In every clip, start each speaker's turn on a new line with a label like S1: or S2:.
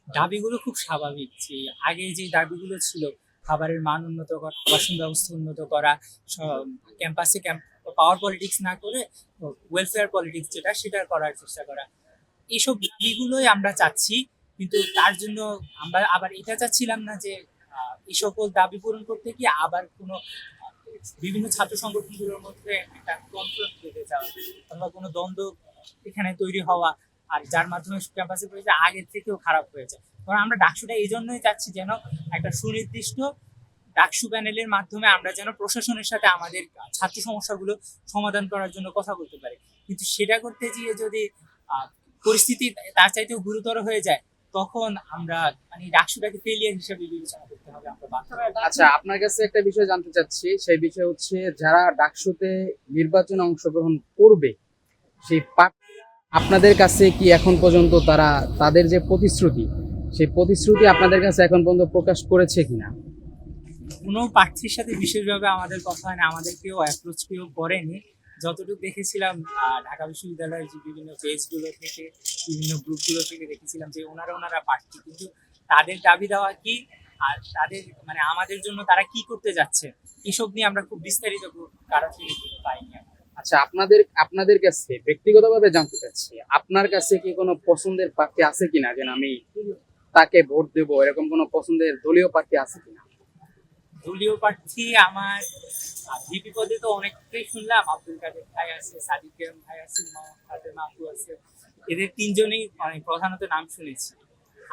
S1: দাবিগুলো খুব স্বাভাবিক যে আগে যে দাবিগুলো ছিল খাবারের মান উন্নত করা, আবাসন ব্যবস্থা উন্নত করা, ক্যাম্পাসে পাওয়ার পলিটিক্স না করে ওয়েলফেয়ার পলিটিক্স যেটা সেটা করার চেষ্টা করা, এইসব দাবিগুলোই আমরা চাচ্ছি। কিন্তু তার জন্য আমরা আবার এটা চাচ্ছিলাম না যে এই সকল দাবি পূরণ করতে গিয়ে আবার কোনো বিভিন্ন ছাত্র সংগঠনগুলোর মধ্যে একটা কনফ্লিক্ট বেঁধে যাওয়া অথবা কোনো দ্বন্দ্ব এখানে তৈরি হওয়া, আর যার মাধ্যমে ক্যাম্পাসের পরিবেশ আগের থেকেও খারাপ হয়েছে। কারণ আমরা ডাকসুটা এই জন্যই চাচ্ছি যেন একটা সুনির্দিষ্ট ডাকসু প্যানেলের মাধ্যমে আমরা যেন প্রশাসনের সাথে আমাদের ছাত্র সমস্যাগুলো সমাধান করার জন্য কথা বলতে পারি। কিন্তু সেটা করতে গিয়ে যদি আহ, পরিস্থিতি তার চাইতেও গুরুতর হয়ে যায়, তখন আমরা মানে ডাকসুটাকে ফেলিয়ার হিসেবে বিবেচনা করতে হবে, আমরা বাধ্য হব।
S2: আচ্ছা, আপনার কাছে একটা বিষয় জানতে চাচ্ছি। সেই বিষয় হচ্ছে, যারা ডাকসুতে নির্বাচনে অংশগ্রহণ করবে সেই আপনাদের কাছে কি এখন পর্যন্ত তারা তাদের যে প্রতিশ্রুতি, সেই প্রতিশ্রুতি আপনাদের কাছে এখন পর্যন্ত প্রকাশ করেছে কিনা?
S1: কোনো প্রার্থীর সাথে বিশেষভাবে আমাদের কথা হয় না, আমাদেরকেও অ্যাপ্রোচ কেউ করেনি। যতটুকু দেখেছিলাম ঢাকা বিশ্ববিদ্যালয়ের যে বিভিন্ন পেজগুলো থেকে, বিভিন্ন গ্রুপগুলো থেকে দেখেছিলাম যে ওনারা প্রার্থী, কিন্তু তাদের দাবি দেওয়া কি আর তাদের মানে আমাদের জন্য তারা কি করতে যাচ্ছে এসব নিয়ে আমরা খুব বিস্তারিত কারো থেকে কিছু পাইনি।
S2: আচ্ছা, আপনাদের আপনাদের কাছে ব্যক্তিগতভাবে জানতে চাচ্ছি, আপনার কাছে কি কোনো পছন্দের প্রার্থী আছে কিনা, যেন আমি তাকে ভোট দেবো, এরকম কোনো পছন্দের দলীয় প্রার্থী আছে কিনা?
S1: দলীয় প্রার্থী আমার ভিপি পদে তো অনেকটাই শুনলাম, আব্দুল কাদের ভাই আছে, সাদিক কেরাম ভাই আছে, মোহাম্মদ মাহবু আছে। এদের তিনজনেই মানে প্রধানত নাম শুনেছি।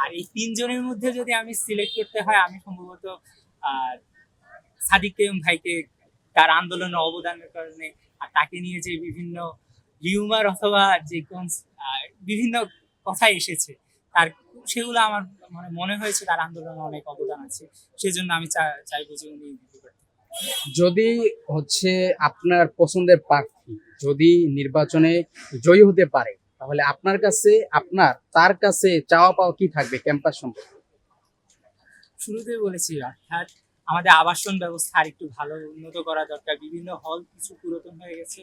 S1: আর এই তিনজনের মধ্যে যদি আমি সিলেক্ট করতে হয়, আমি সম্ভবত আহ সাদিক কেরাম ভাইকে, তার আন্দোলনের অবদানের কারণে আর তাকে নিয়ে যে বিভিন্ন রিউমার অথবা যে কোন বিভিন্ন কথা এসেছে তার, সেগুলো আমার মানে মনে হয়েছে তার আন্দোলনে অনেক অবদান আছে। সেজন্য আমি চাইবো যে উনি দিতে পারেন।
S2: যদি হচ্ছে আপনার পছন্দের প্রার্থী যদি নির্বাচনে জয়ী হতে পারে, তাহলে আপনার কাছে, আপনার তার কাছে চাওয়া পাওয়া কি থাকবে ক্যাম্পাস সম্পর্কে?
S1: শুরুতেই বলেছি, অর্থাৎ আমাদের আবাসন ব্যবস্থা আর একটু ভালো উন্নত করা দরকার। বিভিন্ন হল কিছু পুরাতন হয়ে গেছে,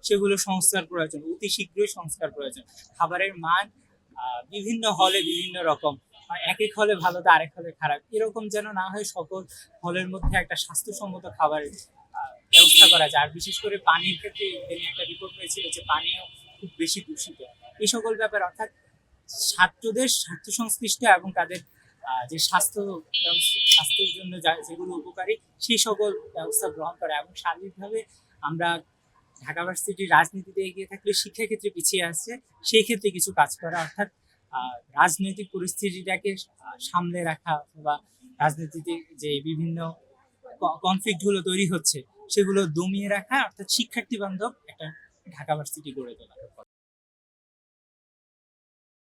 S1: সেগুলো সংস্কার প্রয়োজন, অতি শীঘ্রই সংস্কার প্রয়োজন। খাবারের মান বিভিন্ন হলে বিভিন্ন রকম, এক এক হলে ভালো তো আরেক হলে খারাপ, এরকম যেন না হয়। সকল হলের মধ্যে একটা স্বাস্থ্যসম্মত খাবারের ব্যবস্থা করা যায়। আর বিশেষ করে পানির ক্ষেত্রে এখানে একটা রিপোর্ট হয়েছিল যে পানিও খুব বেশি দূষিত। এই সকল ব্যাপার, অর্থাৎ ছাত্রদের স্বাস্থ্য সংশ্লিষ্ট এবং তাদের যে স্বাস্থ্যের জন্য যেগুলো উপকারী সেই সকল ব্যবস্থা গ্রহণ করা, এবং সার্বিকভাবে আমরা ঢাকা ভার্সিটির রাজনীতিতে এগিয়ে থাকলে শিক্ষাক্ষেত্রে পিছিয়ে আসছে, সেই ক্ষেত্রে কিছু কাজ করা। অর্থাৎ রাজনৈতিক পরিস্থিতিটাকে সামলে রাখা, অথবা রাজনীতিতে যে বিভিন্ন কনফ্লিক্ট গুলো তৈরি হচ্ছে সেগুলো দমিয়ে রাখা, অর্থাৎ শিক্ষার্থী বান্ধব একটা ঢাকা ভার্সিটি গড়ে তোলা।